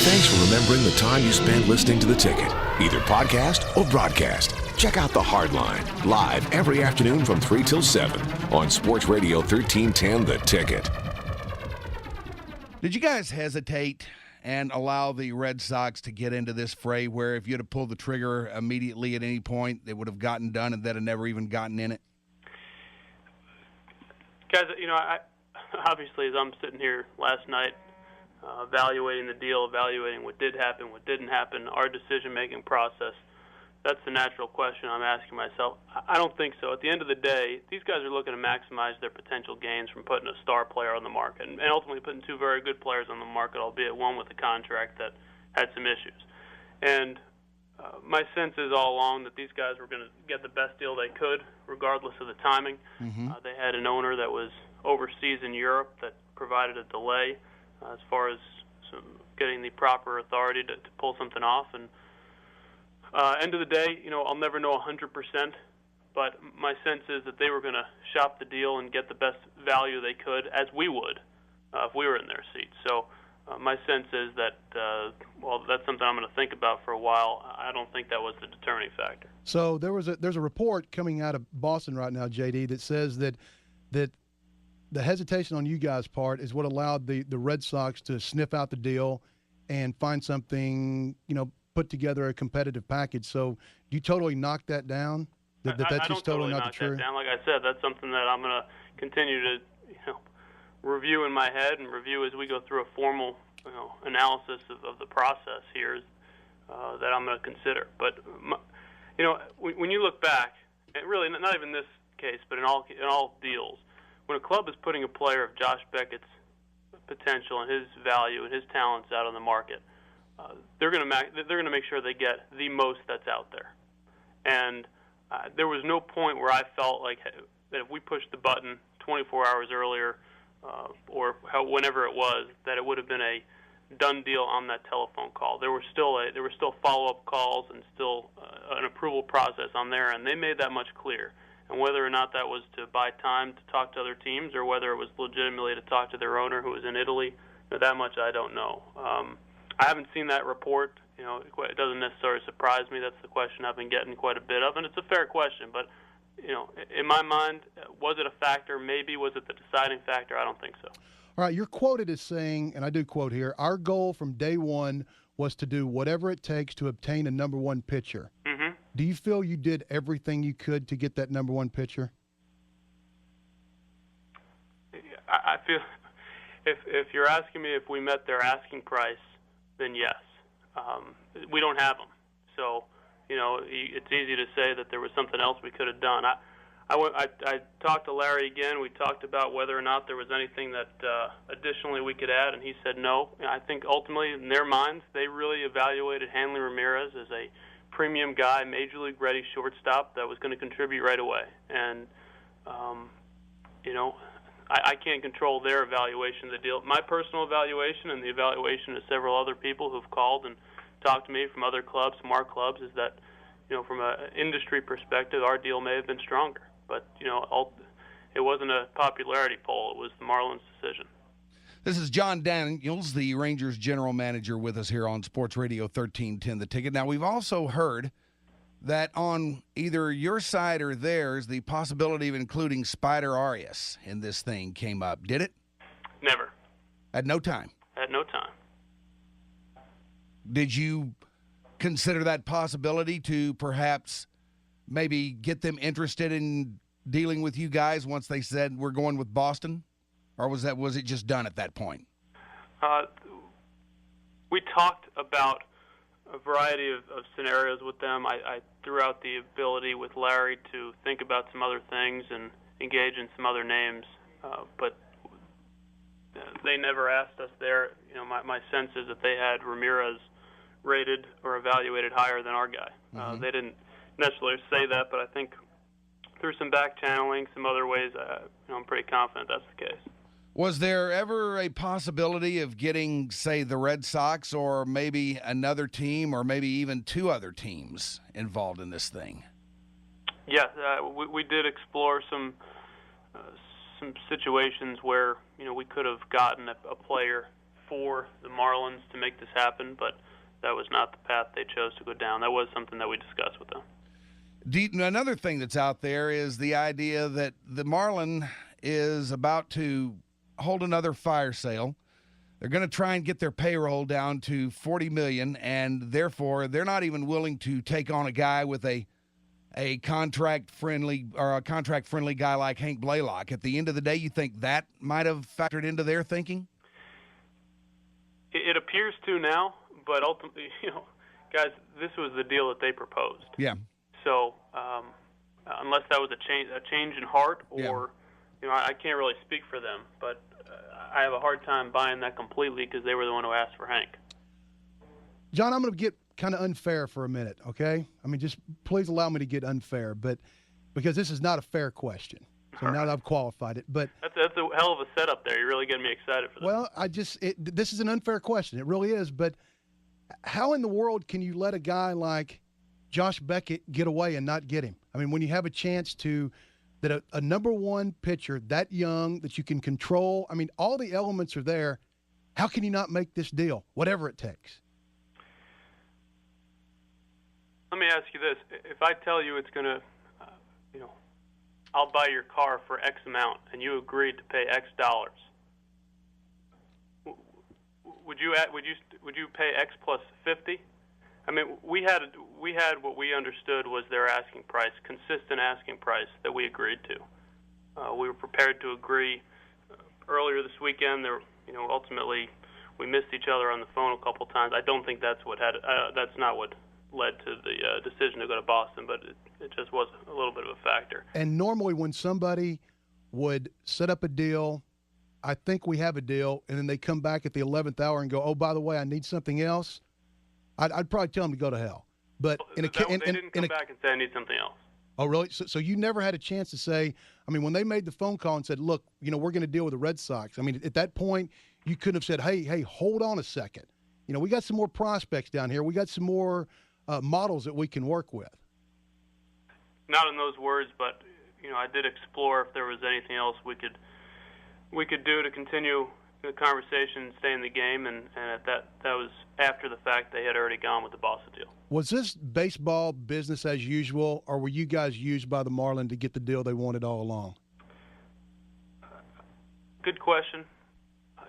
Thanks for remembering the time you spent listening to The Ticket, either podcast or broadcast. Check out The Hardline, live every afternoon from 3 till 7 on Sports Radio 1310 The Ticket. Did you guys hesitate and allow the Red Sox to get into this fray where if you'd have pulled the trigger immediately at any point, it would have gotten done and they'd have never even gotten in it? Guys, I obviously, as I'm sitting here last night, evaluating the deal, evaluating what did happen, what didn't happen, our decision-making process, that's the natural question I'm asking myself. I don't think so. At the end of the day, these guys are looking to maximize their potential gains from putting a star player on the market and ultimately putting two very good players on the market, albeit one with a contract that had some issues. And my sense is all along that these guys were going to get the best deal they could, regardless of the timing. They had an owner that was overseas in Europe that provided a delay as far as getting the proper authority to pull something off. And end of the day, I'll never know 100%, but my sense is that they were going to shop the deal and get the best value they could, as we would if we were in their seats. So my sense is that, that's something I'm going to think about for a while. I don't think that was the determining factor. So there's a report coming out of Boston right now, JD, that says that the hesitation on you guys' part is what allowed the Red Sox to sniff out the deal and find something, put together a competitive package. So do you totally knock that down? That's just totally not the truth? Like I said, that's something that I'm going to continue to review in my head and review as we go through a formal analysis of the process here that I'm going to consider. But, when you look back, and really not even this case, but in all deals, when a club is putting a player of Josh Beckett's potential and his value and his talents out on the market, they're going to make sure they get the most that's out there. And there was no point where I felt like that if we pushed the button 24 hours earlier or whenever it was, that it would have been a done deal on that telephone call. There were still follow-up calls and still an approval process on there, and they made that much clear. And whether or not that was to buy time to talk to other teams or whether it was legitimately to talk to their owner who was in Italy, that much I don't know. I haven't seen that report. It doesn't necessarily surprise me. That's the question I've been getting quite a bit of, and it's a fair question. But, in my mind, was it a factor? Maybe. Was it the deciding factor? I don't think so. All right, you're quoted as saying, and I do quote here, our goal from day one was to do whatever it takes to obtain a number one pitcher. Mm-hmm. Do you feel you did everything you could to get that number one pitcher? I feel if you're asking me if we met their asking price, then yes. We don't have them. So, it's easy to say that there was something else we could have done. I talked to Larry again. We talked about whether or not there was anything that additionally we could add, and he said no. I think ultimately, in their minds, they really evaluated Hanley Ramirez as a premium guy, major league ready shortstop that was going to contribute right away. And, I can't control their evaluation of the deal. My personal evaluation and the evaluation of several other people who've called and talked to me from other clubs, from our clubs, is that, from an industry perspective, our deal may have been stronger. But, it wasn't a popularity poll. It was the Marlins' decision. This is Jon Daniels, the Rangers general manager, with us here on Sports Radio 1310 The Ticket. Now, we've also heard that on either your side or theirs, the possibility of including Spider Arias in this thing came up. Did it? Never. At no time? At no time. Did you consider that possibility to perhaps maybe get them interested in dealing with you guys once they said we're going with Boston? Or was it just done at that point? We talked about a variety of scenarios with them. I threw out the ability with Larry to think about some other things and engage in some other names, but they never asked us there. My sense is that they had Ramirez rated or evaluated higher than our guy. Mm-hmm. They didn't necessarily say that, but I think through some back channeling, some other ways, I'm pretty confident that's the case. Was there ever a possibility of getting, say, the Red Sox or maybe another team or maybe even two other teams involved in this thing? Yes, we did explore some situations where we could have gotten a player for the Marlins to make this happen, but that was not the path they chose to go down. That was something that we discussed with them. Another thing that's out there is the idea that the Marlin is about to hold another fire sale. They're going to try and get their payroll down to $40 million, and therefore they're not even willing to take on a guy with a contract-friendly guy like Hank Blaylock. At the end of the day, you think that might have factored into their thinking? It appears to now, but ultimately, guys, this was the deal that they proposed. Yeah. So unless that was a change in heart, or I can't really speak for them, but I have a hard time buying that completely because they were the one who asked for Hank. John, I'm going to get kind of unfair for a minute, okay? I mean, just please allow me to get unfair, but because this is not a fair question. So now that I've qualified it, but that's a hell of a setup there. You're really getting me excited for that. Well, this is an unfair question. It really is. But how in the world can you let a guy like Josh Beckett get away and not get him? I mean, when you have a chance that a number one pitcher that young that you can control, I mean, all the elements are there. How can you not make this deal, whatever it takes? Let me ask you this. If I tell you it's going to, I'll buy your car for X amount, and you agreed to pay X dollars, would you pay X plus 50? I mean, we had what we understood was their asking price, consistent asking price that we agreed to. We were prepared to agree. Earlier this weekend, ultimately we missed each other on the phone a couple times. I don't think that's not what led to the decision to go to Boston, but it just was a little bit of a factor. And normally when somebody would set up a deal, I think we have a deal, and then they come back at the 11th hour and go, oh, by the way, I need something else, I'd probably tell them to go to hell. But they didn't come back and say I need something else. Oh, really? So you never had a chance to say, I mean, when they made the phone call and said, look, we're going to deal with the Red Sox. I mean, at that point, you couldn't have said, hey, hold on a second. We got some more prospects down here. We got some more models that we can work with. Not in those words, but I did explore if there was anything else we could do to continue the conversation and stay in the game, and that was after the fact they had already gone with the Boston deal. Was this baseball business as usual, or were you guys used by the Marlins to get the deal they wanted all along? Good question.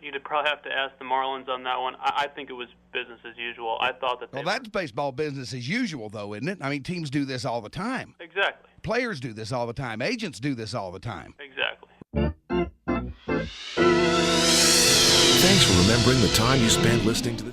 You'd probably have to ask the Marlins on that one. I think it was business as usual. I thought that that's baseball business as usual, though, isn't it? I mean, teams do this all the time. Exactly. Players do this all the time. Agents do this all the time. Exactly. Thanks for remembering the time you spent listening to the